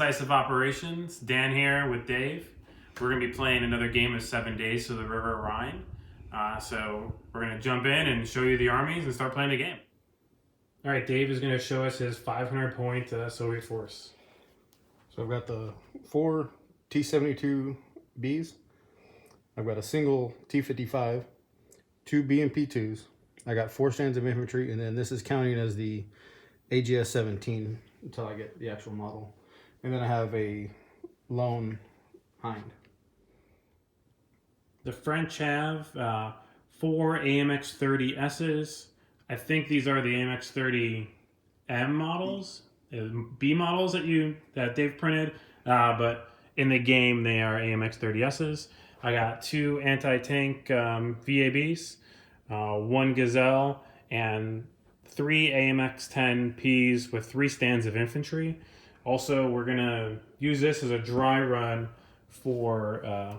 Decisive Operations. Dan here with Dave. We're going to be playing another game of 7 Days to the River Rhine. So we're going to jump in and show you the armies and start playing the game. All right, Dave is going to show us his 500-point Soviet force. So I've got the 4 T-72Bs. I've got a single T-55, 2 BMP-2s. I got 4 stands of infantry, and then this is counting as the AGS-17 until I get the actual model. And then I have a lone hind. The French have 4 AMX-30Ss. I think these are the AMX-30M models, B models that Dave printed, but in the game they are AMX-30Ss. I got 2 anti-tank VABs, 1 Gazelle, and 3 AMX-10Ps with 3 stands of infantry. Also, we're going to use this as a dry run for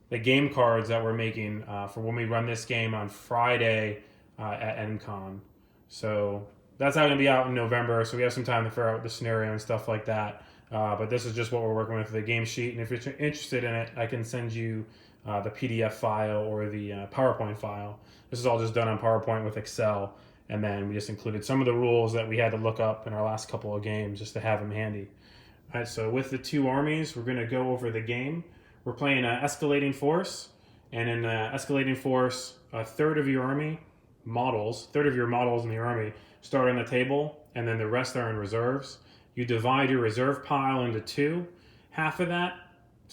the game cards that we're making for when we run this game on Friday at MCon. So that's not going to be out in November, so we have some time to figure out the scenario and stuff like that. But this is just what we're working with for the game sheet, and if you're interested in it, I can send you the PDF file or the PowerPoint file. This is all just done on PowerPoint with Excel, and then we just included some of the rules that we had to look up in our last couple of games just to have them handy. All right, so with the 2 armies, we're going to go over the game. We're playing an escalating force, and in escalating force, a third of your models in the army start on the table, and then the rest are in reserves. You divide your reserve pile into 2. Half of that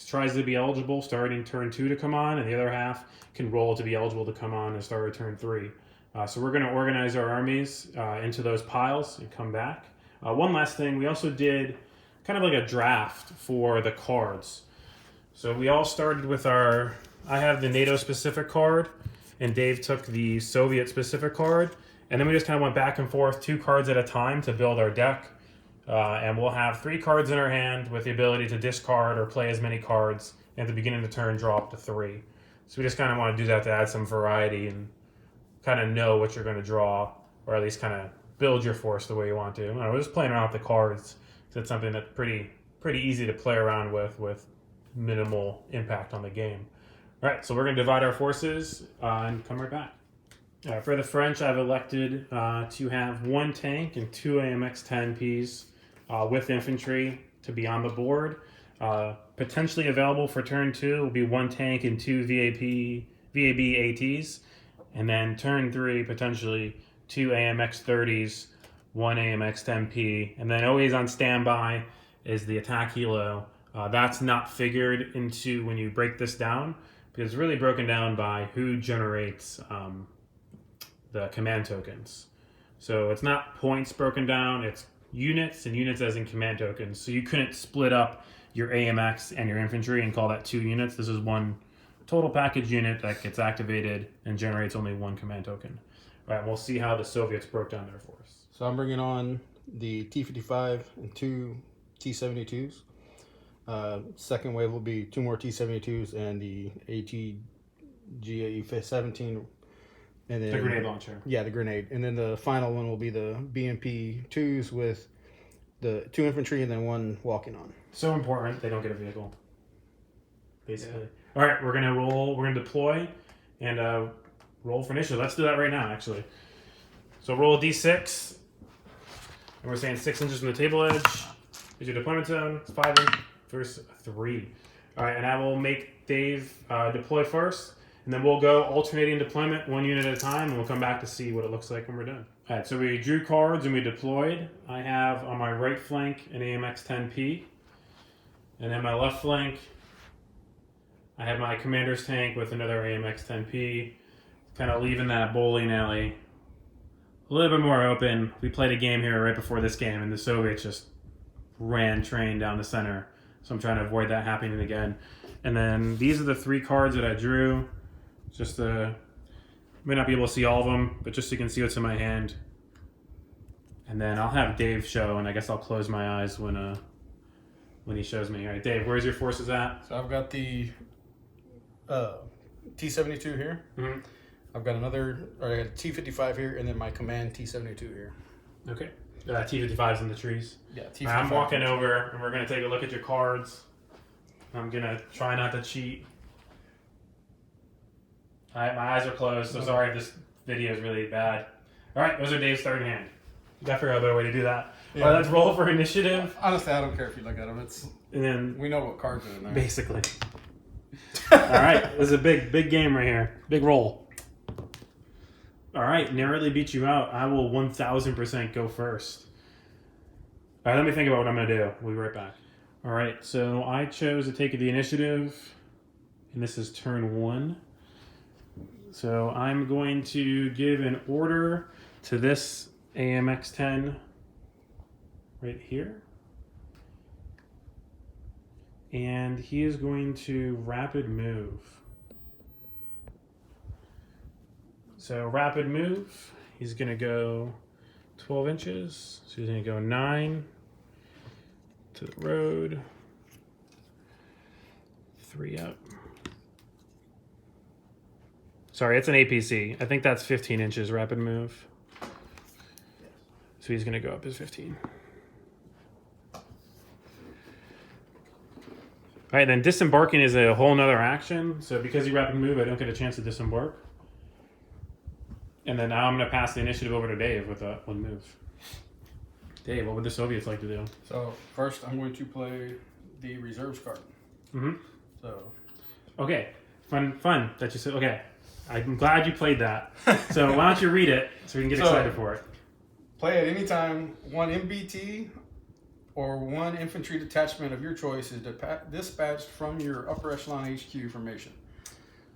tries to be eligible starting turn 2 to come on, and the other half can roll to be eligible to come on and start at turn 3. So we're going to organize our armies into those piles and come back. One last thing, we also did kind of like a draft for the cards. So we all started with I have the NATO specific card, and Dave took the Soviet specific card, and then we just kind of went back and forth 2 cards at a time to build our deck. And we'll have 3 cards in our hand with the ability to discard or play as many cards, and at the beginning of the turn draw up to 3. So we just kind of want to do that to add some variety and kind of know what you're going to draw, or at least kind of build your force the way you want to. I don't know, we're just playing around with the cards, because it's something that's pretty easy to play around with minimal impact on the game. All right, so we're going to divide our forces and come right back. For the French, I've elected to have 1 tank and 2 AMX-10Ps with infantry to be on the board. Potentially available for turn 2 will be 1 tank and 2 VAB ATs. And then turn 3, potentially 2 AMX-30s, 1 AMX-10P. And then always on standby is the attack helo. That's not figured into when you break this down, because it's really broken down by who generates the command tokens. So it's not points broken down, it's units, and units as in command tokens. So you couldn't split up your AMX and your infantry and call that 2 units. This is 1 total package unit that gets activated and generates only 1 command token. All right, we'll see how the Soviets broke down their force. So I'm bringing on the T-55 and 2 T-72s. Second wave will be 2 more T-72s and the ATGA-17. And then, the grenade launcher. Yeah, the grenade. And then the final one will be the BMP-2s with the 2 infantry and then 1 walking on. So important, they don't get a vehicle, basically. Yeah. All right, we're going to roll, we're going to deploy and roll for initiative. Let's do that right now, actually. So roll a D6, and we're saying 6 inches from the table edge. Here's your deployment zone. It's 5 versus 3. All right, and I will make Dave deploy first. And then we'll go alternating deployment 1 unit at a time, and we'll come back to see what it looks like when we're done. All right, so we drew cards and we deployed. I have on my right flank an AMX-10P. And then my left flank, I have my commander's tank with another AMX-10P. Kind of leaving that bowling alley a little bit more open. We played a game here right before this game, and the Soviets just ran train down the center. So I'm trying to avoid that happening again. And then these are the 3 cards that I drew. Just may not be able to see all of them, but just so you can see what's in my hand. And then I'll have Dave show, and I guess I'll close my eyes when he shows me. All right, Dave, where's your forces at? So I've got the T-72 here. Mm-hmm. I've got I got a T-55 here, and then my command T-72 here. Okay. T-55's in the trees. Yeah, T-55. I'm walking over, and we're going to take a look at your cards. I'm going to try not to cheat. All right, my eyes are closed, so sorry if this video is really bad. All right, those are Dave's third hand. You got to figure out a better way to do that. Yeah. All right, let's roll for initiative. Honestly, I don't care if you look at them. And then we know what cards are in there. Basically. All right, this is a big game right here. Big roll. All right, narrowly beat you out. I will 1000% go first. All right, let me think about what I'm going to do. We'll be right back. All right, so I chose to take the initiative, and this is turn 1. So I'm going to give an order to this AMX-10 right here. And he is going to rapid move. So rapid move, he's going to go 12 inches. So he's going to go 9 to the road, 3 up. Sorry, it's an APC. I think that's 15 inches rapid move. So he's going to go up his 15. All right, then disembarking is a whole nother action. So because you rapid move, I don't get a chance to disembark. And then now I'm going to pass the initiative over to Dave with one move. Dave, what would the Soviets like to do? So first I'm going to play the reserves card. Mm-hmm. So. Okay, fun that you said, okay. I'm glad you played that. So why don't you read it so we can get excited for it. Play at any time, 1 MBT or 1 infantry detachment of your choice is dispatched from your upper echelon HQ formation.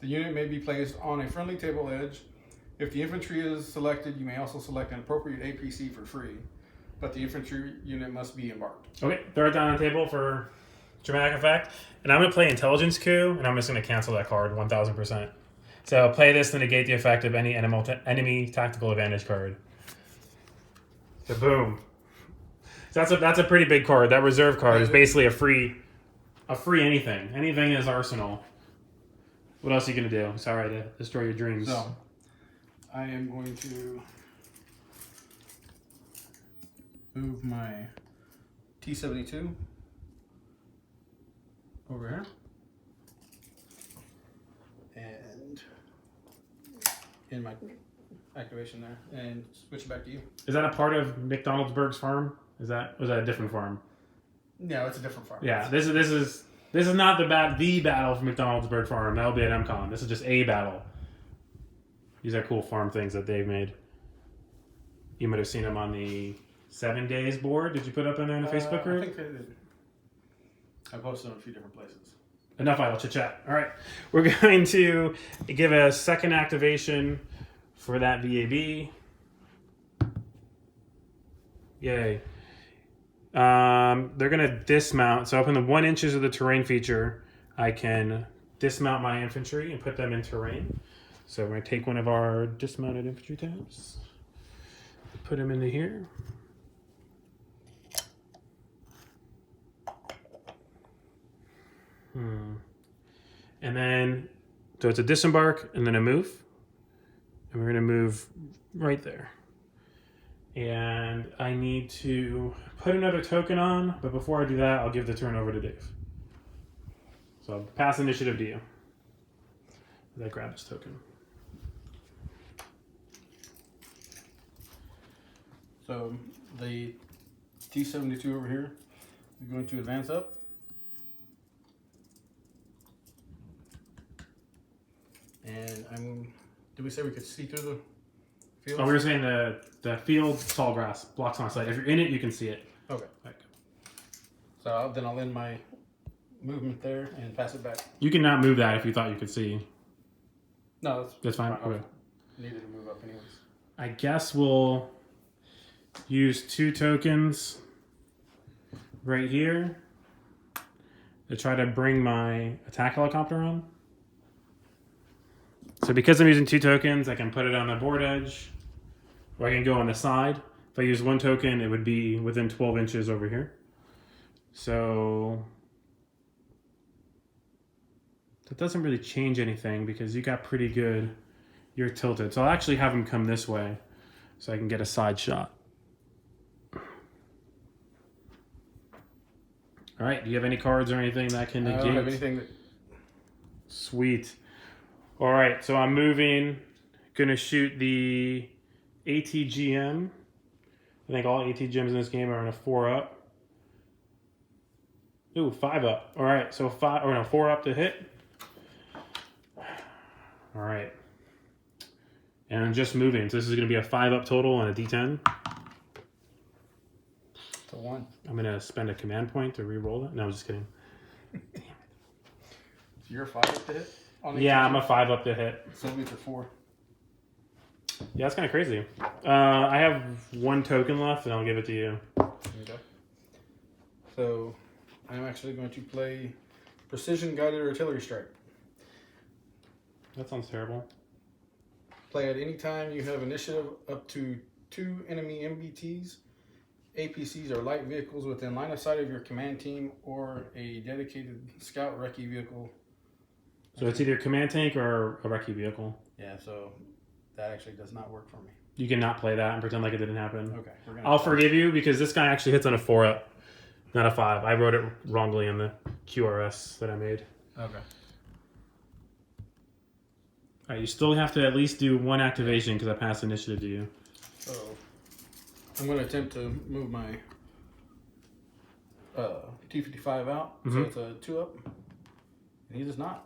The unit may be placed on a friendly table edge. If the infantry is selected, you may also select an appropriate APC for free, but the infantry unit must be embarked. Okay, throw it down on the table for dramatic effect. And I'm going to play Intelligence Coup, and I'm just going to cancel that card 1000%. So play this to negate the effect of any enemy tactical advantage card. So boom. So that's a pretty big card. That reserve card is basically a free anything. Anything in his arsenal. What else are you gonna do? Sorry to destroy your dreams. So I am going to move my T-72 over here. And in my activation there, and switch it back to you. Is that a part of McDonaldsburgh's farm? Was that a different farm? No, it's a different farm. Yeah, this is not the battle for McDonaldsburgh farm. That'll be at MCon. This is just a battle. These are cool farm things that they've made. You might have seen them on the 7 days board. Did you put up in there in the Facebook group? I think I did. I posted them a few different places. Enough idle chit-chat. All right. We're going to give a second activation for that VAB. Yay. They're going to dismount. So up in the 1 inches of the terrain feature, I can dismount my infantry and put them in terrain. So we're going to take one of our dismounted infantry tabs, put them into here. And then, so it's a disembark and then a move. And we're going to move right there. And I need to put another token on, but before I do that, I'll give the turn over to Dave. So I'll pass initiative to you. As I grab this token. So the T-72 over here is going to advance up. And did we say we could see through the field? Oh, we were saying the field, tall grass, blocks on sight. If you're in it, you can see it. Okay. So then I'll end my movement there and pass it back. You can not move that if you thought you could see. No, that's fine. Okay. Needed to move up anyways. I guess we'll use 2 tokens right here to try to bring my attack helicopter on. So because I'm using 2 tokens, I can put it on the board edge, or I can go on the side. If I use 1 token, it would be within 12 inches over here. So that doesn't really change anything because you got pretty good, you're tilted. So I'll actually have him come this way so I can get a side shot. All right. Do you have any cards or anything that can negate? I don't have anything that... Sweet. All right. So I'm moving. Gonna shoot the ATGM. I think all ATGMs in this game are in a 4-up. Ooh, 5-up. All right. So 4-up to hit. All right. And I'm just moving. So this is going to be a 5-up total and a D10. To 1. I'm going to spend a command point to re-roll it. No, I'm just kidding. So you're a 5-up to hit? Yeah, I'm a 5-up to hit. So it's a 4. Yeah, that's kind of crazy. I have 1 token left, and I'll give it to you. Okay. So I'm actually going to play Precision Guided Artillery Strike. That sounds terrible. Play at any time you have initiative up to 2 enemy MBTs, APCs, or light vehicles within line of sight of your command team or a dedicated scout recce vehicle. So it's either a command tank or a recce vehicle. Yeah, so that actually does not work for me. You cannot play that and pretend like it didn't happen. Okay. I'll forgive you because this guy actually hits on a 4-up, not a 5. I wrote it wrongly in the QRS that I made. Okay. All right, you still have to at least do 1 activation because I passed initiative to you. So I'm going to attempt to move my T-55 out. Mm-hmm. So it's a 2-up. And he does not.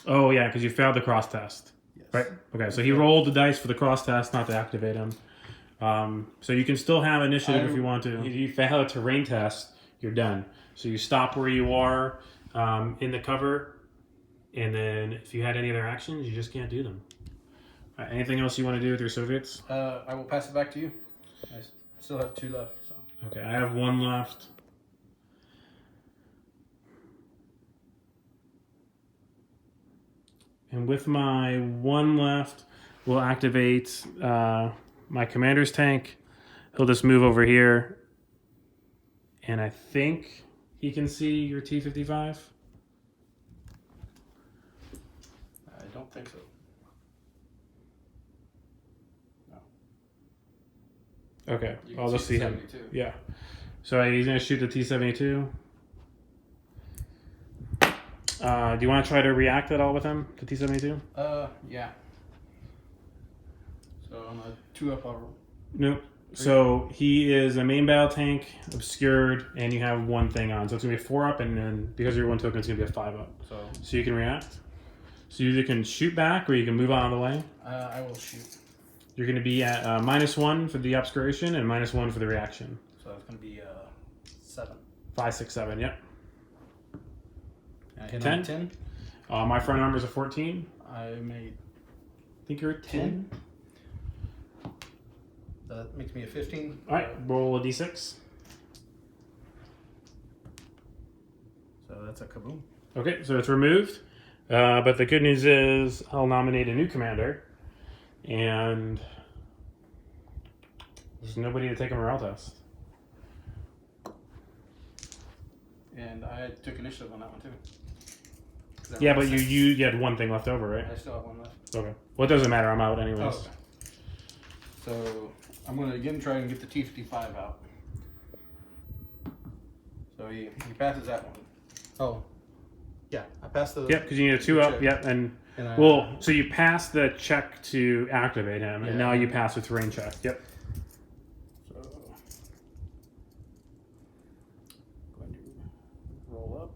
Oh, yeah, because you failed the cross test. Yes. Right? Okay, so he rolled the dice for the cross test, not to activate him. So you can still have initiative if you want to. If you fail a terrain test, you're done. So you stop where you are in the cover, and then if you had any other actions, you just can't do them. All right, anything else you want to do with your Soviets? I will pass it back to you. I still have 2 left. So. Okay, I have 1 left. And with my 1 left, we'll activate my commander's tank. He'll just move over here. And I think he can see your T-55. I don't think so. No. Okay, I'll just see him. Yeah. So he's going to shoot the T-72. Do you want to try to react at all with him, the T-72? Yeah. So on a 2-up, I'll roll. Nope. So he is a main battle tank, obscured, and you have 1 thing on. So it's going to be a 4-up, and then because of your 1 token, it's going to be a 5-up. So you can react. So you either can shoot back, or you can move out of the way. I will shoot. You're going to be at -1 for the obscuration and -1 for the reaction. So it's going to be 7. 5, 6, 7, yep. I hit 10? on 10. My front armor is a 14. I made I think you're a 10. That makes me a 15. All right, roll a d6. So that's a kaboom. Okay, so it's removed. But the good news is I'll nominate a new commander. And there's nobody to take a morale test. And I took initiative on that one too. Yeah, but you had 1 thing left over, right? I still have 1 left. Okay. Well, it doesn't matter. I'm out anyways. Oh, okay. So I'm going to again try and get the T-55 out. So he passes that one. Oh. Yeah, I passed the... Yep, because you need a 2-up. check. Yep, and I, well, so you passed the check to activate him, and Yeah. now you pass the terrain check. Yep. So going to roll up.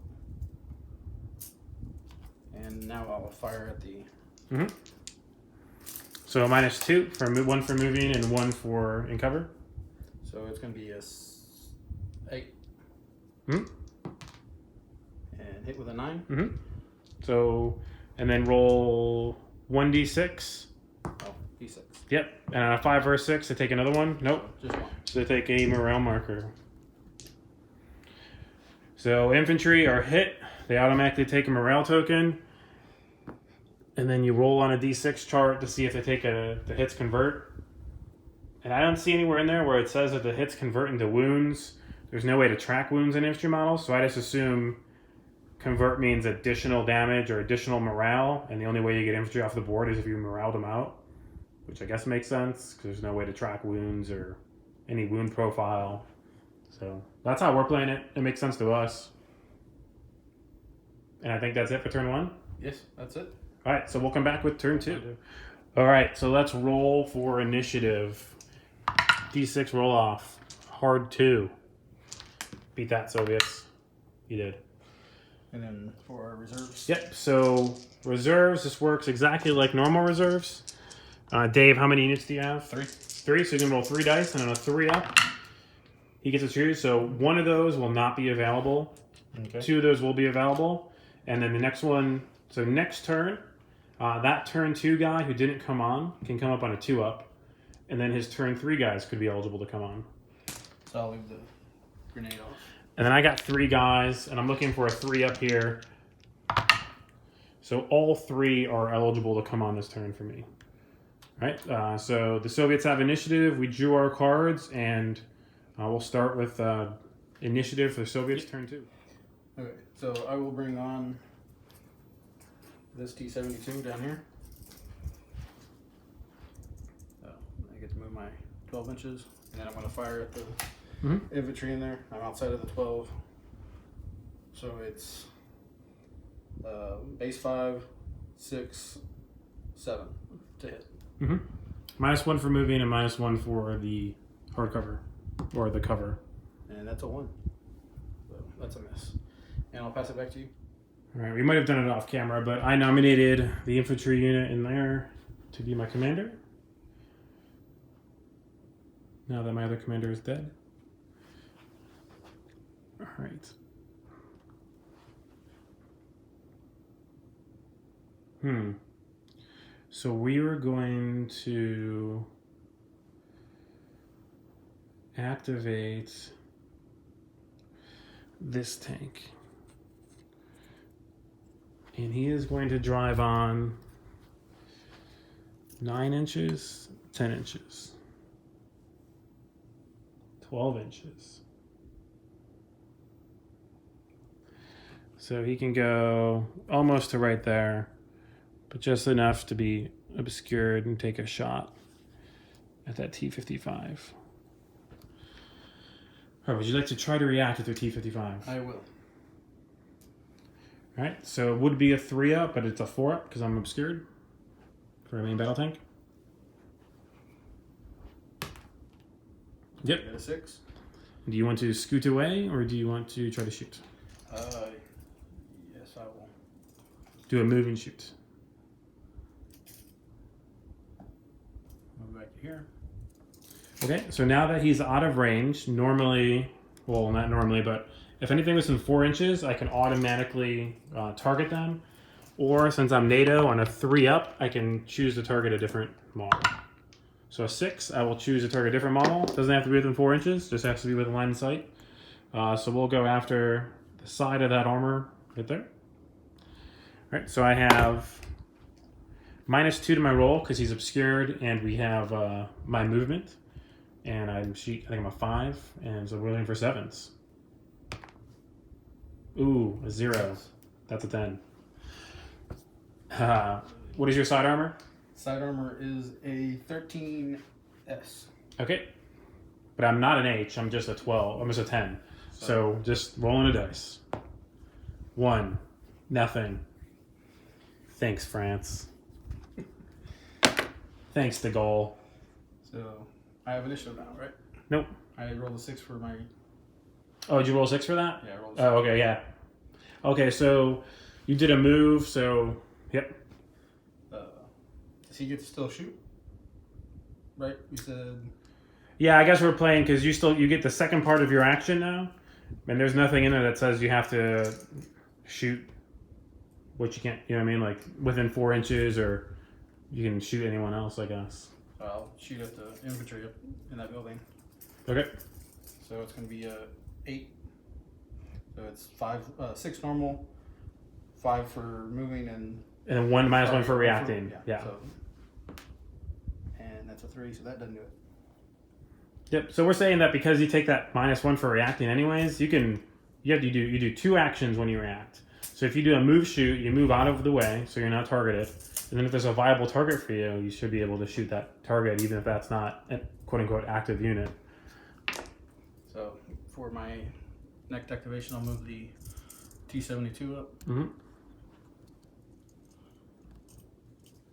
And now I'll fire at the... Mm-hmm. So -2 for 1 for moving and 1 for in cover. So it's going to be a 8. Mm-hmm. And hit with a 9. Mm-hmm. So, and then roll 1d6. Oh, D6. Yep. And on a 5 or a 6, they take another one. Nope. Just 1. So they take a morale marker. So infantry are hit. They automatically take a morale token. And then you roll on a d6 chart to see if they take the hits convert. And I don't see anywhere in there where it says that the hits convert into wounds. There's no way to track wounds in infantry models, so I just assume convert means additional damage or additional morale, and the only way you get infantry off the board is if you morale them out, which I guess makes sense, because there's no way to track wounds or any wound profile. So that's how we're playing it. It makes sense to us. And I think that's it for turn 1. Yes, that's it. All right, so we'll come back with turn 2. All right, so let's roll for initiative. D6 roll off. Hard 2. Beat that, Soviets. You did. And then for our reserves. Yep, so reserves, this works exactly like normal reserves. Dave, how many units do you have? 3. 3, so you can roll 3 dice, and on a 3 up, he gets to choose. So one of those will not be available. Okay. 2 of those will be available. And then the next one, so next turn, that turn 2 guy who didn't come on can come up on a 2 up. And then his turn 3 guys could be eligible to come on. So I'll leave the grenade off. And then I got 3 guys, and I'm looking for a 3 up here. So all 3 are eligible to come on this turn for me. All right, so the Soviets have initiative. We drew our cards, and we'll start with initiative for the Soviets, turn 2. Okay, so I will bring on this T-72 down here. I get to move my 12 inches, and then I'm going to fire at the infantry in there. I'm outside of the 12. So it's base 5, 6, 7 to hit. -1 for moving and -1 for the hardcover, or the cover. And that's a 1. So that's a miss. And I'll pass it back to you. All right, we might have done it off camera, but I nominated the infantry unit in there to be my commander. Now that my other commander is dead. All right. So we were going to activate this tank. And he is going to drive on 9 inches, 10 inches, 12 inches. So he can go almost to right there, but just enough to be obscured and take a shot at that T-55. All right, would you like to try to react with your T-55? I will. All right, so it would be a 3 up, but it's a 4 up because I'm obscured for a main battle tank. Yep. Get a 6. Do you want to scoot away or do you want to try to shoot? Yes, I will. Do a move and shoot. Move back to here. Okay, so now that he's out of range, normally, well, not normally, but if anything was in 4 inches, I can automatically target them. Or since I'm NATO on a 3 up, I can choose to target a different model. So a 6, I will choose to target a different model. Doesn't have to be within 4 inches, just has to be within line of sight. So we'll go after the side of that armor right there. All right, so I have -2 to my roll because he's obscured, and we have my movement. And I think I'm a 5, and so we're looking for 7s. Ooh, a 0. That's a 10. What is your side armor? Side armor is a 13S. Okay. But I'm not an H, I'm just a 12. I'm just a 10. So just rolling a dice. 1. Nothing. Thanks, France. Thanks, De Gaulle. So I have initiative now, right? Nope. I rolled a 6 for my... Oh, did you roll a 6 for that? Yeah, I rolled a 6. Oh, okay, yeah. Okay, so you did a move, so, yep. Does he get to still shoot? Right? You said... Yeah, I guess we're playing because you get the second part of your action now, and there's nothing in there that says you have to shoot what you can't, you know what I mean? Like within 4 inches, or you can shoot anyone else, I guess. I'll shoot at the infantry up in that building. Okay. So it's going to be 8. So it's 6 normal, 5 for moving, and then 1 -1 for reacting. Yeah. So, and that's a 3, so that doesn't do it. Yep. So we're saying that because you take that -1 for reacting, anyways, you do 2 actions when you react. So if you do a move shoot, you move out of the way, so you're not targeted. And then if there's a viable target for you, you should be able to shoot that target, even if that's not a quote unquote active unit. So for my next activation, I'll move the T-72 up. Mm-hmm.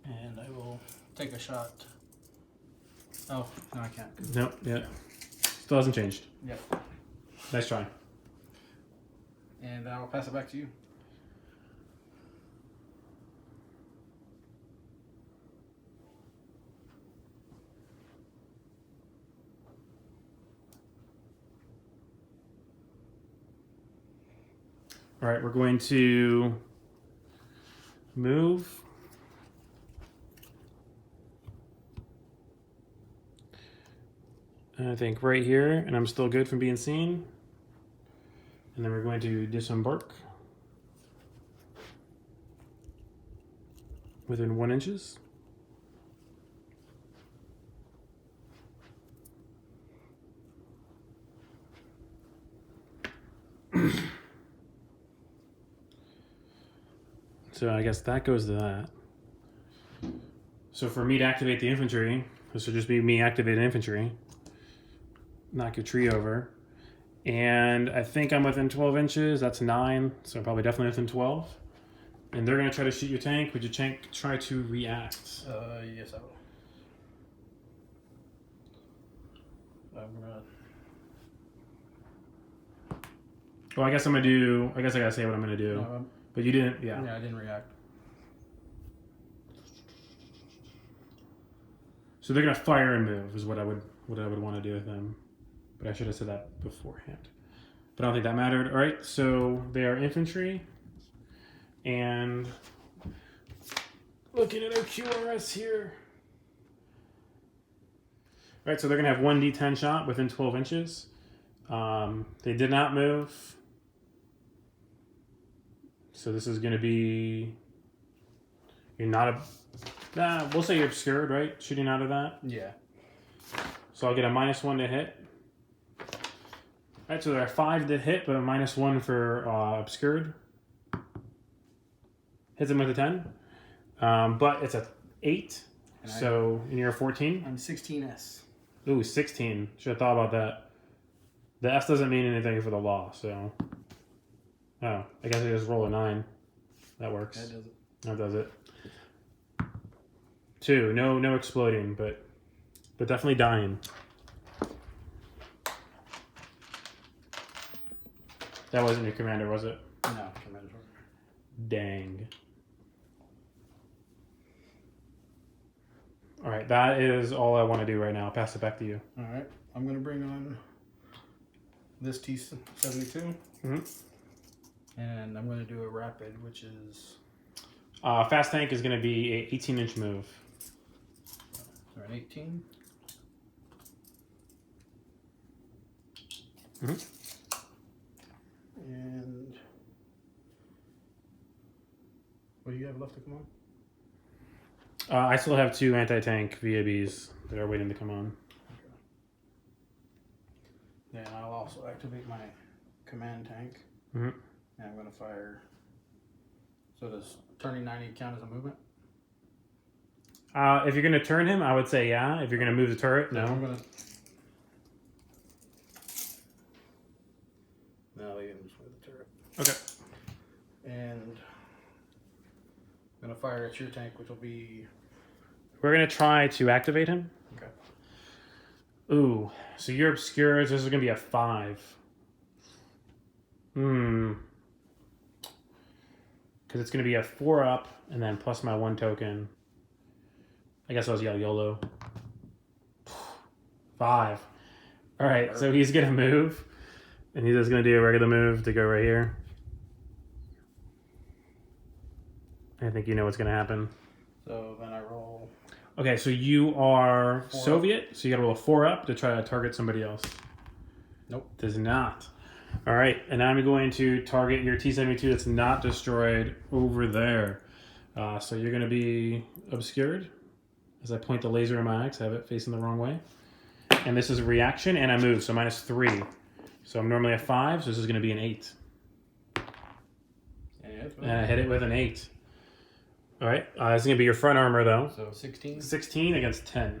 And I will take a shot. Oh, no, I can't. Nope, yeah. Still hasn't changed. Yep. Nice try. And I'll pass it back to you. All right, we're going to move. I think right here, and I'm still good from being seen. And then we're going to disembark within 1 inches. So I guess that goes to that. So for me to activate the infantry, this would just be me activating infantry. Knock your tree over. And I think I'm within 12 inches. That's 9, so I'm probably definitely within 12. And they're going to try to shoot your tank. Would your tank try to react? Yes, I will. I'm gonna... Well, I guess I gotta say what I'm gonna do. No, but you didn't, yeah. Yeah, I didn't react. So they're gonna fire and move is what I would want to do with them. But I should have said that beforehand. But I don't think that mattered. All right, so they are infantry. And looking at our QRS here. All right, so they're going to have 1d10 shot within 12 inches. They did not move. So this is going to be... You're not a... we'll say you're obscured, right? Shooting out of that? Yeah. So I'll get a -1 to hit. All right, so there are 5 to hit, but a -1 for obscured. Hits him with a 10. But it's a 8. And you're a 14? I'm 16S. Ooh, 16. Should have thought about that. The S doesn't mean anything for the law, so... Oh, I guess I just roll a 9. That works. That does it. That does it. 2. No exploding, but definitely dying. That wasn't your commander, was it? No, commander. Dang. All right, that is all I want to do right now. I'll pass it back to you. All right, I'm going to bring on this T-72. Mm-hmm. And I'm going to do a rapid, which is... fast tank is going to be an 18-inch move. So an 18. Mm-hmm. And what do you have left to come on? I still have 2 anti-tank VABs that are waiting to come on. Okay. Then I'll also activate my command tank. Mm-hmm. And I'm going to fire. So does turning 90 count as a movement? If you're going to turn him, I would say yeah. If you're going to move the turret, no. I'm going to... No, they didn't move the turret. Okay. And I'm going to fire at your tank, which will be... We're going to try to activate him. Okay. Ooh, so you're obscured. So this is going to be a 5. Because it's going to be a 4 up and then plus my 1 token. I guess I was YOLO. 5. All right, so he's going to move. And he's just going to do a regular move to go right here. I think you know what's going to happen. So then I roll... Okay, so you are Soviet, so you got to roll a 4 up to try to target somebody else. Nope. Does not. All right, and now I'm going to target your T-72 that's not destroyed over there. So you're going to be obscured as I point the laser in my axe, have it facing the wrong way. And this is a reaction, and I move, so -3. So I'm normally a 5, so this is going to be an 8. And I hit it with an 8. All right, this is going to be your front armor, though. So 16? 16 against 10.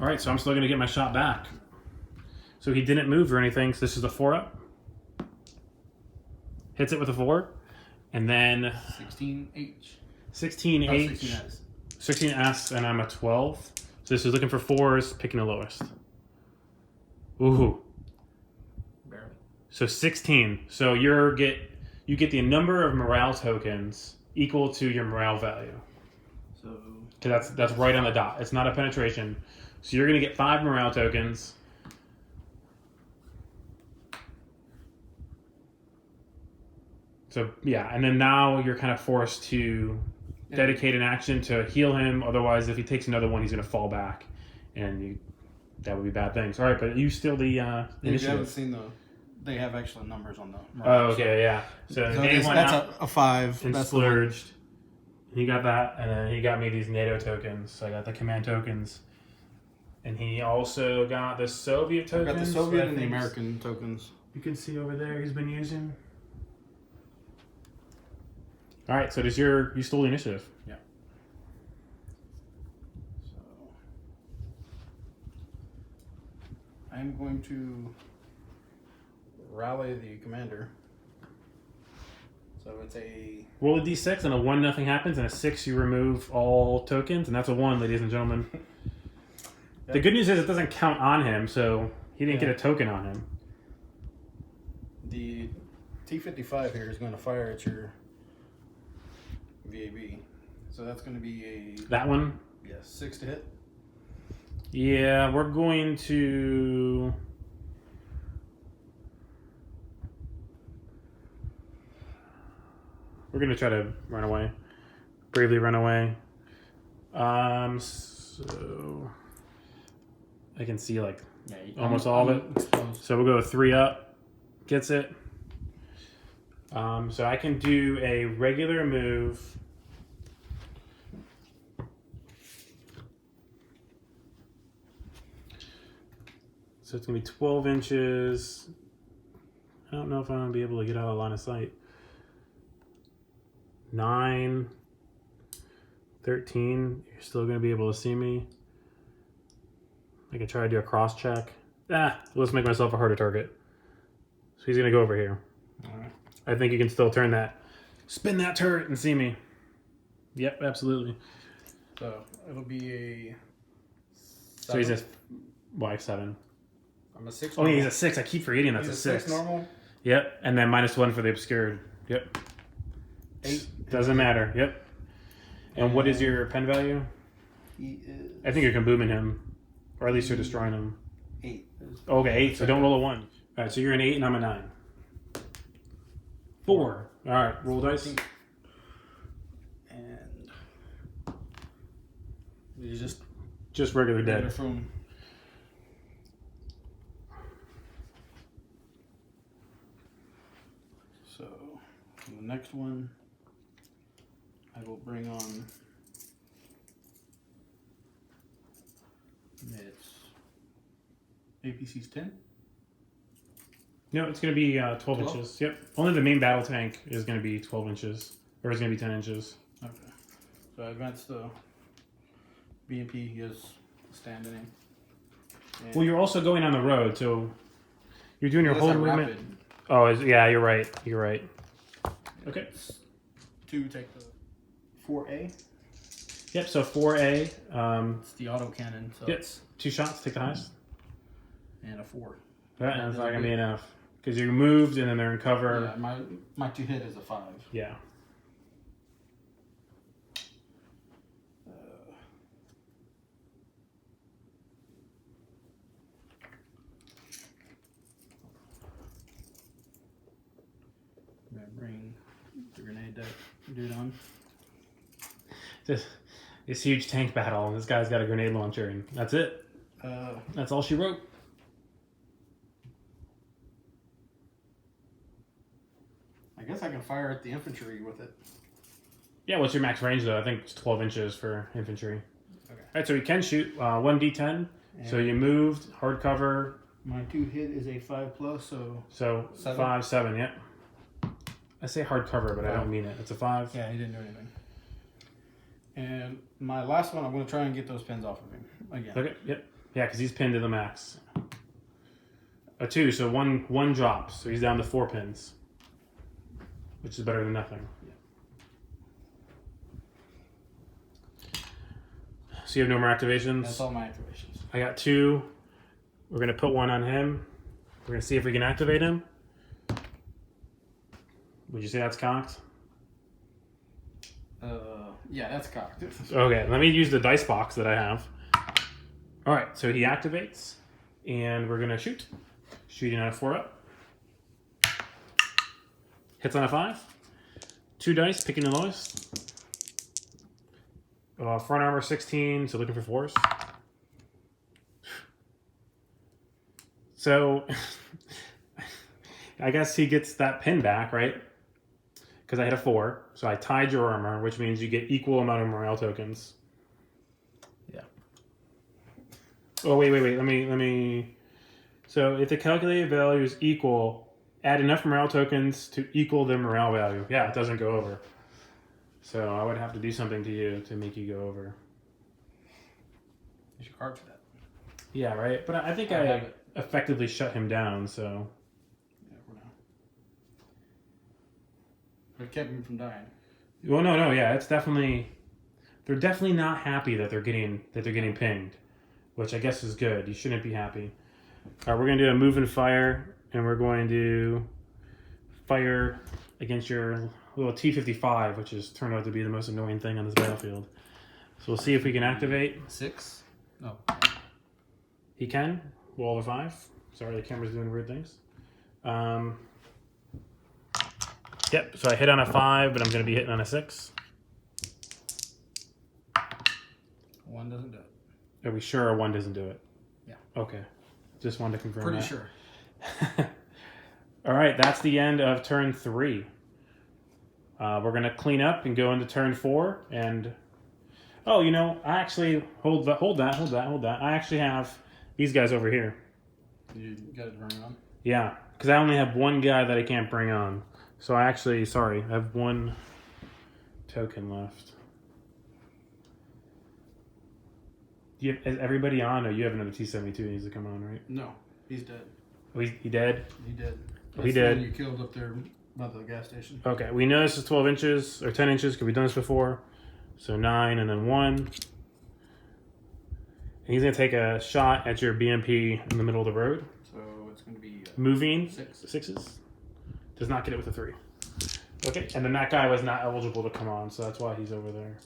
All right, so I'm still going to get my shot back. So he didn't move or anything, so this is a 4-up. Hits it with a 4. And then 16H. 16H. 16S. 16S, and I'm a 12. So this is looking for 4s, picking the lowest. Ooh. Barely. So 16. So you get the number of morale tokens equal to your morale value. So That's right on the dot. It's not a penetration. So you're gonna get 5 morale tokens. So yeah, and then now you're kind of forced to dedicate an action to heal him. Otherwise, if he takes another one, he's gonna fall back, and that would be bad things. All right, but you still the If you haven't initiative. seen they have actual numbers on the. Oh, okay, yeah. So Dave went that's out a 5. and That's the one. splurged. He got that, and then he got me these NATO tokens. So I got the command tokens, and he also got the Soviet I've tokens. got the Soviet I and the think American tokens. you can see over there he's been using. All right, so you stole the initiative. Yeah. So I'm going to rally the commander. So it's a Roll a d6, and a 1 nothing happens, and a 6 you remove all tokens, and that's a 1, ladies and gentlemen. The good news is it doesn't count on him, so he didn't get a token on him. the T-55 here is going to fire at your VAB. So that's going to be That one? 6 to hit. Yeah, we're going to... We're going to try to run away. Bravely run away. So... I can see, like, almost all of it. Exposed. So we'll go 3 up. Gets it. So I can do a regular move. So it's going to be 12 inches. I don't know if I'm going to be able to get out of line of sight. 9, 13. You're still going to be able to see me. I can try to do a cross check. Let's make myself a harder target. So he's going to go over here. All right. I think you can still turn that. Spin that turret and see me. Yep, absolutely. So it'll be a. So he's a Y7. I'm a 6. Oh, yeah, he's a 6. I keep forgetting that's He's a 6. normal. Yep, and then -1 for the obscured. Yep. 8. Doesn't matter. Yep. And what is your pen value? He is. I think you're kabooming him. Or at least you're destroying him. 8. Okay, 8, so don't roll a 1. All right, so you're an 8 and I'm a 9. 4. All right, roll dice. And you Just regular dead. from. So the next one, I will bring on. It's APC's 10. No, it's going to be 12 12? inches. Yep. Only the main battle tank is going to be 12 inches. Or is going to be 10 inches. Okay. So I advanced the BMP. He is standing in. And Well, you're also going on the road, so you're doing your that's whole a movement. rapid. Oh, yeah, you're right. You're right. Okay. To take the 4A. Yep, so 4A. It's the auto cannon. So Yep. it's 2 shots, take the highest. and a 4. That's not going to be enough. Because you moved and then they're in cover. Yeah, my 2 hit is a 5. Yeah. I'm gonna bring the grenade deck dude on. Just this huge tank battle, and this guy's got a grenade launcher, and that's it. That's all she wrote. I guess I can fire at the infantry with it. Yeah, what's your max range, though? I think it's 12 inches for infantry. Okay. All right, so you can shoot 1d10. So you moved, hard cover. My 2 hit is a 5+, so. So 7? 5, 7, yep. I say hard cover, but I don't mean it. It's a 5. Yeah, he didn't do anything. And my last one, I'm going to try and get those pins off of him again. Okay, yep. Yeah, because he's pinned to the max. A 2, so one drops. So he's down to 4 pins, which is better than nothing. So you have no more activations? That's all my activations. I got 2. We're going to put 1 on him. We're going to see if we can activate him. Would you say that's cocked? Yeah, that's cocked. Okay, let me use the dice box that I have. All right, so he activates, and we're going to shoot. Shooting on a 4-up. Hits on a 5. 2 dice, picking the lowest. Front armor 16, so looking for 4s. So, I guess he gets that pin back, right? Because I hit a 4, so I tied your armor, which means you get equal amount of morale tokens. Yeah. Oh, wait. Let me. So, if the calculated value is equal, add enough morale tokens to equal the morale value. Yeah, it doesn't go over. So, I would have to do something to you to make you go over. There's your card for that. Yeah, right? But I think I effectively shut him down, so. Yeah, for now. But it kept him from dying. Well, no, yeah, it's definitely. They're definitely not happy that they're getting pinged, which I guess is good. You shouldn't be happy. All right, we're gonna do a move and fire, and we're going to fire against your little T-55, which has turned out to be the most annoying thing on this battlefield. So we'll see if we can activate. 6? No. He can. Roll a 5. Sorry, the camera's doing weird things. Yep, so I hit on a 5, but I'm going to be hitting on a 6. 1 doesn't do it. Are we sure 1 doesn't do it? Yeah. Okay. Just wanted to confirm Pretty that. sure. All right, that's the end of turn 3. We're going to clean up and go into turn 4. And, oh, you know, I actually, hold that. I actually have these guys over here. You got it running on? Yeah, because I only have 1 guy that I can't bring on. So I actually, sorry, I have 1 token left. Is everybody on? Or you have another T-72 that needs to come on, right? No, he's dead. Oh, he dead? He did. Oh, he That's the one did. you killed up there by the gas station. Okay, we know this is 12 inches, or 10 inches, because we've done this before. So 9 and then 1. And he's going to take a shot at your BMP in the middle of the road. So it's going to be... Moving. 6. 6s. Does not get it with a 3. Okay, and then that guy was not eligible to come on, so that's why he's over there.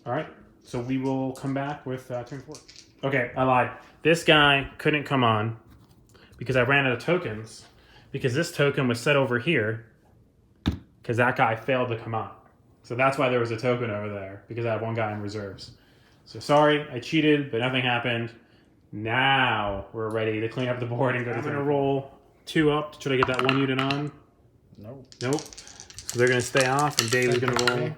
All right, so we will come back with turn 4. Okay, I lied. This guy couldn't come on because I ran out of tokens because this token was set over here because that guy failed to come on. So that's why there was a token over there, because I had 1 guy in reserves. So sorry, I cheated, but nothing happened. Now we're ready to clean up the board and go to turn 4. I'm going to roll 2 up to try to get that 1 unit on. No. Nope. So they're going to stay off, and Dave is going to roll.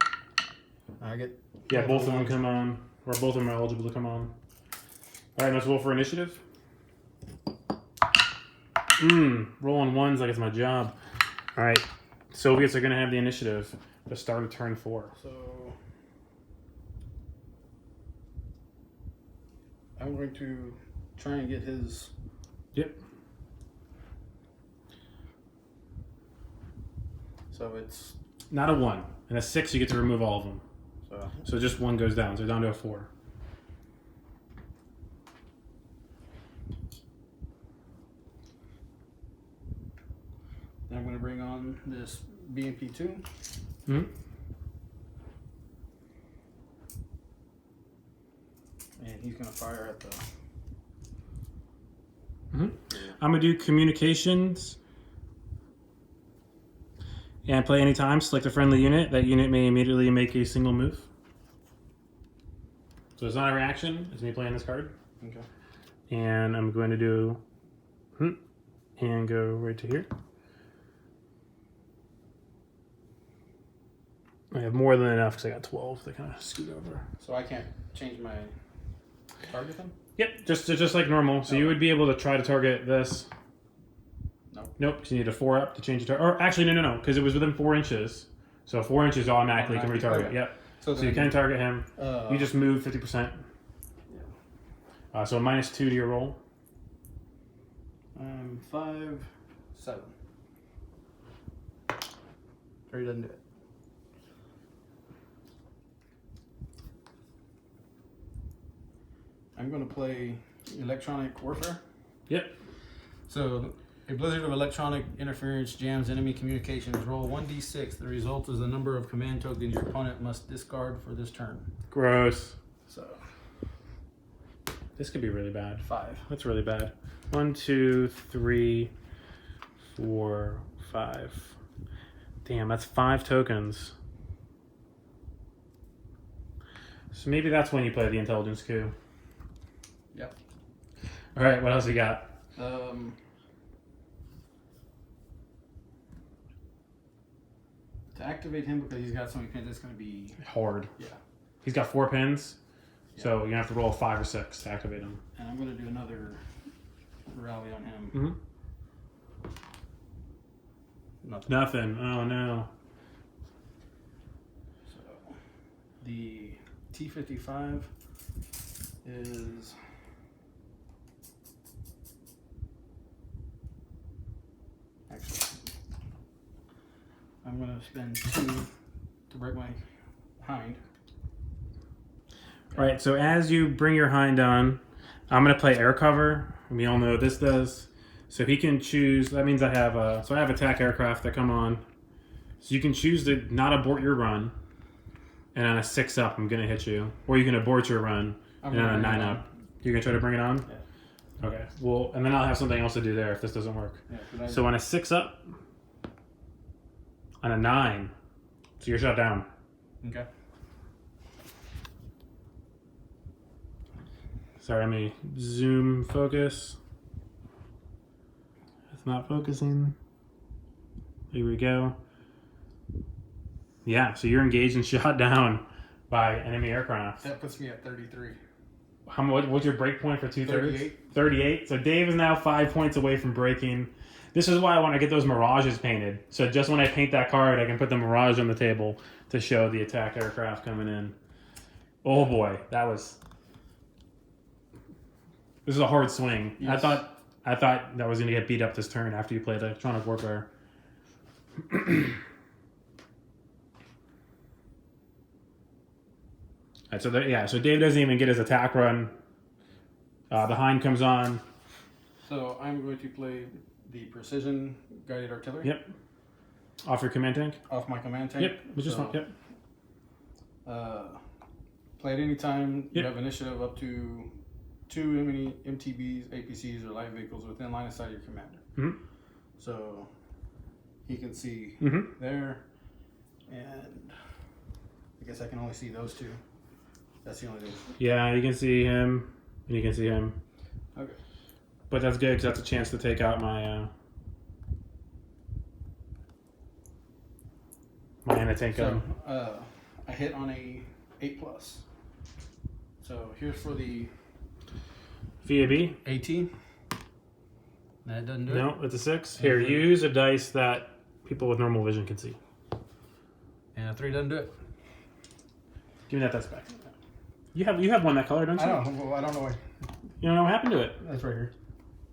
I get... Yeah, both of them come on. Or both of them are eligible to come on. Alright, let's roll for initiative. Rolling 1s like it's my job. Alright, Soviets are going to have the initiative to start of turn 4. So... I'm going to try and get his... Yep. So it's... Not a 1. And a 6, you get to remove all of them. So just 1 goes down. So down to a 4. Then I'm going to bring on this BMP2. Hmm. And he's going to fire at the... I'm going to do communications. And play anytime, select a friendly unit. That unit may immediately make a single move. So it's not a reaction, it's me playing this card. Okay. And I'm going to do... and go right to here. I have more than enough because I got 12 to kind of scoot over. So I can't change my target then? Yep, just like normal. So you would be able to try to target this. No. Nope, because you need a 4 up to change the target. Or actually, no, because it was within 4 inches. So 4 inches automatically can retarget. Okay. Yep. So, So you can target him. You just move 50%. So -2 to your roll. 5, 7. Or he doesn't do it. I'm going to play Electronic Warfare. Yep. So, a blizzard of electronic interference jams enemy communications. Roll 1d6. The result is the number of command tokens your opponent must discard for this turn. Gross. So, This could be really bad. 5. That's really bad. 1, 2, 3, 4, 5. Damn, that's 5 tokens. So maybe that's when you play the intelligence coup. Yep. All right, what else you got? To activate him, because he's got so many pins, it's going to be... Hard. Yeah. He's got 4 pins, so you're gonna have to roll a 5 or 6 to activate him. And I'm going to do another rally on him. Mm-hmm. Nothing. Oh no. So the T55 is actually I'm going to spend 2 to break my hind. All right, so as you bring your hind on, I'm gonna play air cover. We all know what this does. So he can choose. That means I have attack aircraft that come on. So you can choose to not abort your run, and on a 6 up, I'm gonna hit you, or you can abort your run, and on a 9 up, you're gonna try to bring it on. Yeah. Okay. Well, and then I'll have something else to do there if this doesn't work. Yeah, So on a 6 up, on a 9, so you're shut down. Okay. Sorry, let me zoom focus. It's not focusing. Here we go. Yeah, so you're engaged and shot down by enemy aircraft. That puts me at 33. What's your break point for 2/3? 38. 38. So Dave is now 5 points away from breaking. This is why I want to get those mirages painted. So just when I paint that card, I can put the mirage on the table to show the attack aircraft coming in. Oh boy, this is a hard swing. Yes. I thought that was going to get beat up this turn after you played Electronic Warfare. Right, so Dave doesn't even get his attack run. The hind comes on. So I'm going to play the precision guided artillery. Yep. Off your command tank. Off my command tank. Yep. Which is fine. Yep. Play at any time. You Yep. have initiative up to 2 enemy MTBs, APCs, or light vehicles within line of sight of your commander. Mm-hmm. So he can see Mm-hmm. there, and I guess I can only see those 2. That's the only thing. Yeah, you can see him, and you can see him. Okay. But that's good because that's a chance to take out my my anti-tank gun. So I hit on a 8+. So here's for the VAB? 18. That doesn't do it. No, it's a 6. Here, use a dice that people with normal vision can see. And a 3 doesn't do it. Give me that dice back. You have one that color, don't you? I don't know. I don't know why. You don't know what happened to it. That's right here.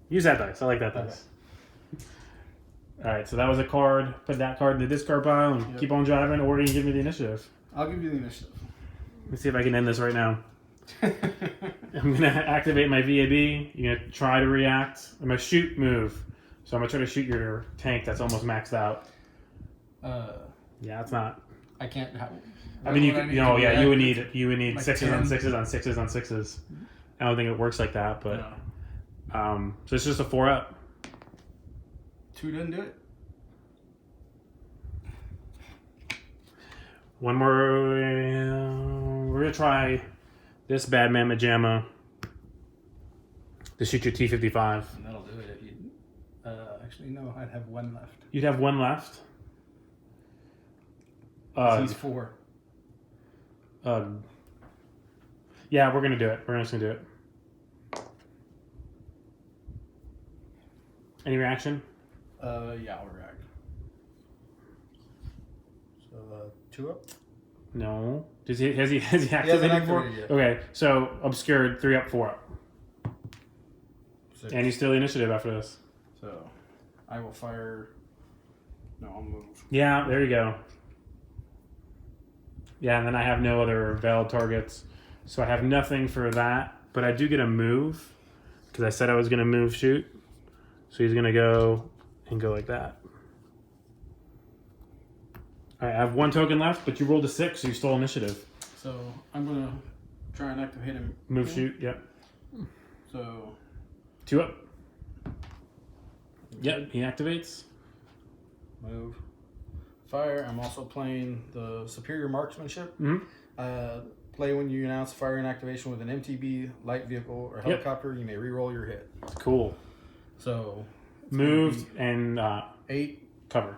Use that dice. I like that dice. All right, so that was a card. Put that card in the discard pile and keep on driving, or you can give me the initiative. I'll give you the initiative. Let me see if I can end this right now. I'm going to activate my VAB. You're going to try to react. I'm going to shoot move. So I'm going to try to shoot your tank that's almost maxed out. Yeah, it's not. I can't have... I mean, you would need like 6s 10. on 6s on 6s on 6s. I don't think it works like that, but... No. So it's just a 4 up. 2 doesn't do it. One more. We're going to try this Bad Mamma Jamma to shoot your T-55. And that'll do it if you... actually, no, I'd have 1 left. You'd have 1 left. He's 4. Yeah, we're going to do it. We're just going to do it. Any reaction? Yeah, I'll react. So 2 up. No. Has he activated before? activated yet. Okay, so obscured 3 up, 4 up. 6. And he's still the initiative after this. So I will fire. No, I'll move. Yeah, there you go. Yeah, and then I have no other valid targets. So I have nothing for that, but I do get a move because I said I was going to move shoot. So he's going to go and go like that. All right, I have 1 token left, but you rolled a 6, so you stole initiative. So I'm gonna try and activate him. Move shoot, yep. So 2 up. Yep, he activates. move. Fire. I'm also playing the superior marksmanship. Mm-hmm. Play when you announce fire and activation with an MTB, light vehicle, or helicopter. You may re-roll your hit. Cool. So Moved and 8. cover.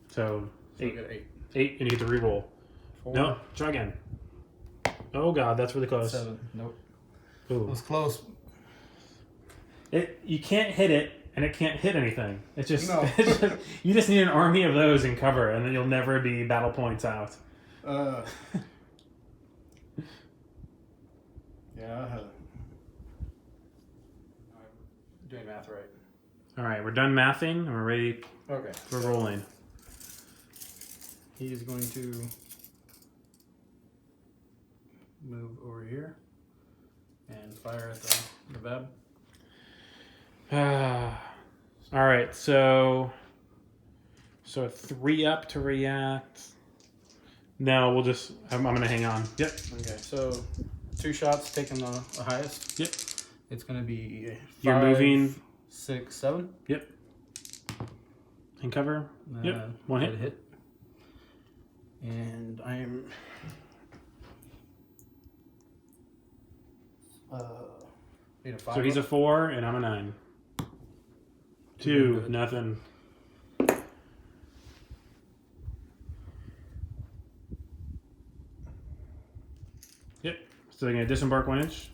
So So 8. I get 8. 8, and you get to reroll. 4. No, try again. Oh god, that's really close. 7. Nope. It Ooh. was close. You can't hit it, and it can't hit anything. It's just, No. You just need an army of those in cover, and then you'll never be battle points out. Yeah. I'm doing math right. All right, we're done mathing, and we're ready Okay. for rolling. He is going to move over here and fire at the Veb. All right, so 3 up to react. No, we'll just. I'm gonna hang on. Yep. Okay, so 2 shots taking the highest. Yep. It's going to be 5, You're moving. 6, 7. Yep. And cover. Yep. 1 hit. And I am. Need a 5. So he's a 4, and I'm a 9. 2, Good. nothing. Yep. So they're gonna disembark 1 inch.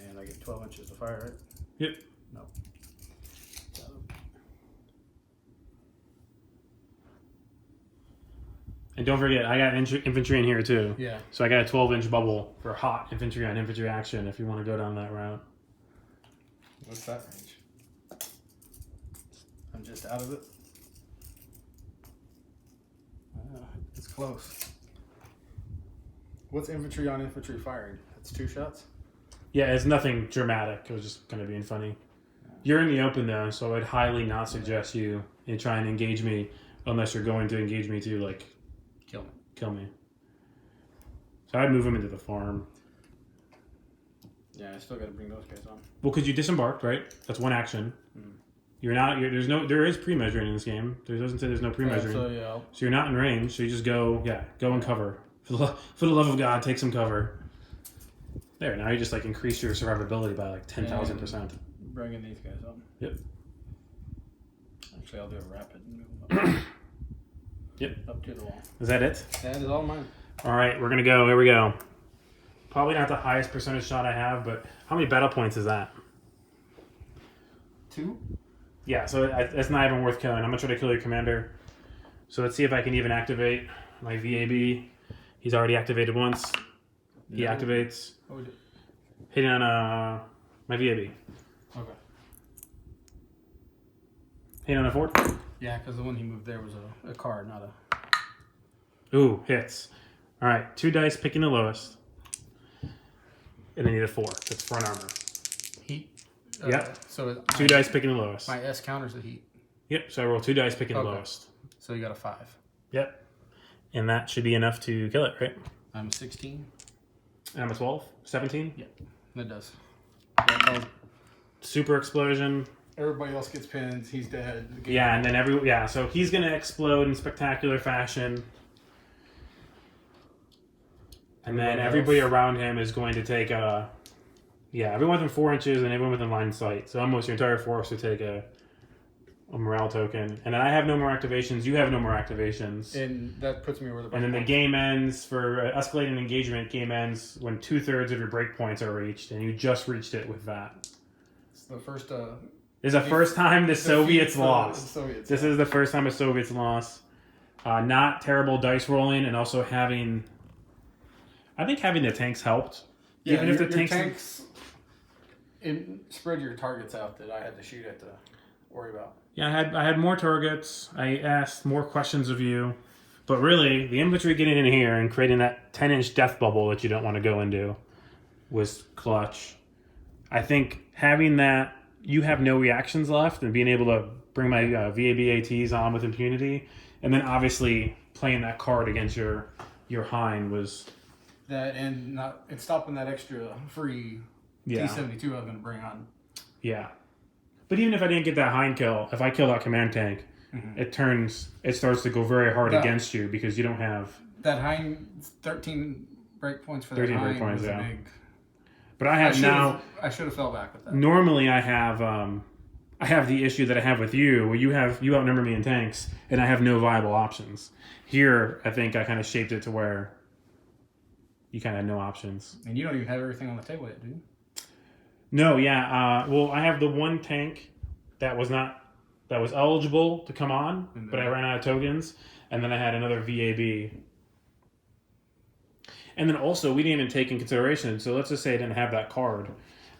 And I get 12 inches to fire, right? Yep. No. And don't forget, I got infantry in here too. Yeah. So I got a 12-inch bubble for hot infantry on infantry action if you want to go down that route. What's that range? I'm just out of it. It's close. What's infantry on infantry firing? That's 2 shots? Yeah, it's nothing dramatic. It was just kind of being funny. You're in the open though, so I'd highly not suggest you try and engage me unless you're going to engage me to like kill me. So I'd move him into the farm. Yeah, I still got to bring those guys on. Well, because you disembarked, right? That's 1 action. You're not. There is pre-measuring in this game. There doesn't say there's no pre-measuring. So yeah, So you're not in range. So you just go and cover. For the love of God, take some cover. There, now you just like increase your survivability by like 10,000%. bringing these guys on. Yep. Actually, I'll do a rapid move. Yep. Up to the wall. Is that it? That is all mine. All right, we're gonna go. Here we go. Probably not the highest percentage shot I have, but how many battle points is that? 2? Yeah, so it's not even worth killing. I'm gonna try to kill your commander. So let's see if I can even activate my VAB. He's already activated once. He activates. What would you? Hitting on my VAB. Okay. Hitting on a 4. Yeah, because the one he moved there was a card, not a... Ooh, hits. All right, 2 dice picking the lowest. And I need a 4. That's front armor. Heat? Yep. So 2 dice picking the lowest. My S counters the heat. Yep, so I roll 2 dice picking the Okay. lowest. So you got a 5. Yep. And that should be enough to kill it, right? I'm a 16. And I'm a 12? 17? Yep. That does. Super explosion. Everybody else gets pinned. He's dead. Yeah, and then so he's gonna explode in spectacular fashion. And then everybody around him is going to take everyone within 4 inches and everyone within line of sight. So almost your entire force will take a morale token. And then I have no more activations, you have no more activations. And that puts me where the... And then the game ends for escalating engagement. Game ends when 2/3 of your breakpoints are reached, and you just reached it with that. It's the first This is the first time the Soviets the lost. Soviets, This is the first time the Soviets lost. Not terrible dice rolling, and also having the tanks helped. Yeah, Even if the tanks spread your targets out that I had to shoot at to worry about. Yeah, I had more targets. I asked more questions of you. But really, the infantry getting in here and creating that 10-inch death bubble that you don't want to go into was clutch. I think having that, you have no reactions left, and being able to bring my VABATs on with impunity, and then obviously playing that card against your Hind was... That and stopping that extra free T-72 I was going to bring on. Yeah. But even if I didn't get that Hind kill, if I kill that command tank, it starts to go very hard against you because you don't have... That Hind, 13 breakpoints for that 13 Hind breakpoints, was yeah. big... But I should have fell back with that. Normally I have the issue that I have with you, where you outnumber me in tanks, and I have no viable options. Here, I think I kind of shaped it to where you kind of had no options. And you don't even have everything on the table yet, do you? No, yeah. Well, I have the one tank that was eligible to come on, but I ran out of tokens, and then I had another VAB. And then also, we didn't even take in consideration, so let's just say I didn't have that card.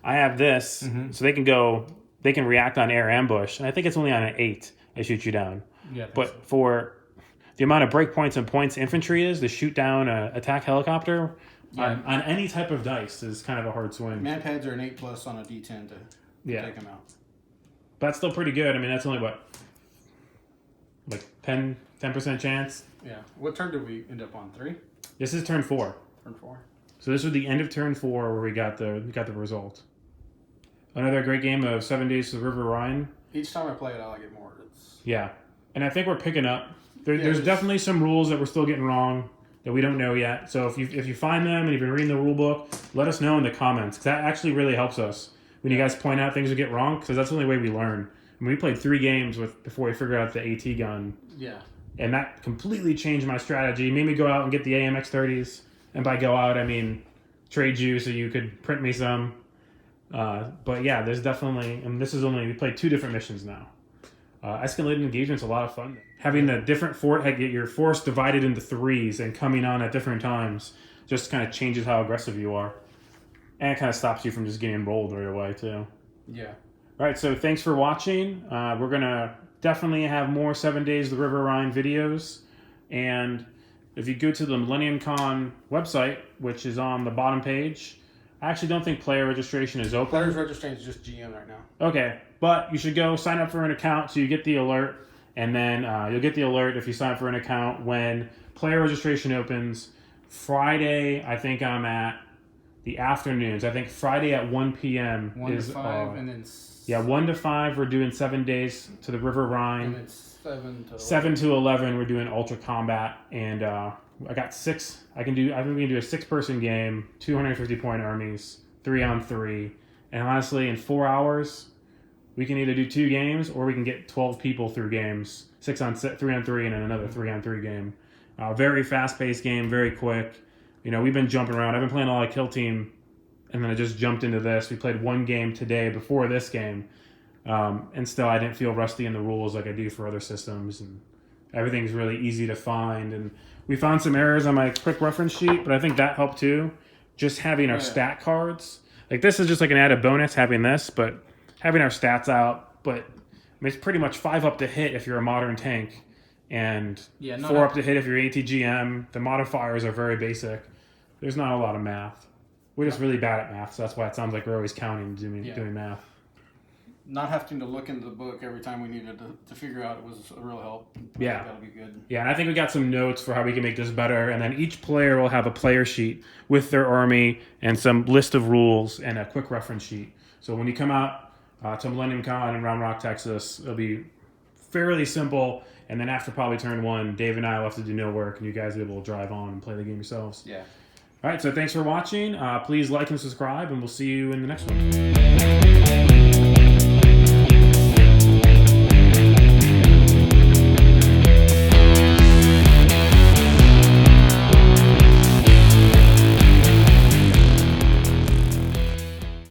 I have this, so they can react on air ambush, and I think it's only on an 8, I shoot you down. Yeah. But for the amount of breakpoints and points infantry is to shoot down an attack helicopter on any type of dice is kind of a hard swing. Man pads are an 8+ on a D10 to take them out. But that's still pretty good. I mean, that's only what, like 10% chance? Yeah. What turn did we end up on? 3? This is turn 4. Turn 4. So this was the end of turn 4 where we got the result. Another great game of 7 Days to the River Rhine. Each time I play it, I like it more. Yeah. And I think we're picking up. There's definitely some rules that we're still getting wrong that we don't know yet. So if you find them and you've been reading the rule book, let us know in the comments, because that actually really helps us when you guys point out things we get wrong, because that's the only way we learn. I mean, we played 3 games before we figured out the AT gun. Yeah. And that completely changed my strategy. Made me go out and get the AMX-30s. And by go out, I mean trade you so you could print me some. But yeah, there's definitely, and we played 2 different missions now. Escalating engagement's a lot of fun. Having the different get your force divided into 3s and coming on at different times just kind of changes how aggressive you are. And it kind of stops you from just getting rolled right away, too. Yeah. All right, so thanks for watching. We're going to definitely have more 7 Days the River Rhine videos. And if you go to the MillenniumCon website, which is on the bottom page, I actually don't think player registration is open. Player's registration is just GM right now. Okay, but you should go sign up for an account so you get the alert. And then you'll get the alert if you sign up for an account when player registration opens. Friday, I think I'm at the afternoons. I think Friday at 1 p.m. 1 is... to 5, and then... Yeah, 1 to 5, we're doing 7 Days to the River Rhine. And then 7 to 11. 7 to 11, we're doing Ultra Combat. And I got 6. I think we can do a 6-person game, 250-point armies, 3-on-3. And honestly, in 4 hours, we can either do 2 games or we can get 12 people through games, 3-on-3, and then another 3-on-3 game. Very fast-paced game, very quick. You know, we've been jumping around. I've been playing a lot of Kill Team, and then I just jumped into this. We played 1 game today before this game, and still I didn't feel rusty in the rules like I do for other systems. And everything's really easy to find. And we found some errors on my quick reference sheet, but I think that helped too. Just having our stat cards. Like, this is just like an added bonus having this, but having our stats out. But I mean, it's pretty much 5 up to hit if you're a modern tank, and 4 up to hit if you're ATGM. The modifiers are very basic. There's not a lot of math. We're just really bad at math, so that's why it sounds like we're always counting doing math. Not having to look into the book every time we needed to figure out it was a real help. Yeah. That'll be good. Yeah, and I think we got some notes for how we can make this better, and then each player will have a player sheet with their army and some list of rules and a quick reference sheet. So when you come out to MillenniumCon in Round Rock, Texas, it'll be fairly simple, and then after probably turn 1, Dave and I will have to do no work, and you guys will be able to drive on and play the game yourselves. Yeah. All right, so thanks for watching. Please like and subscribe, and we'll see you in the next one.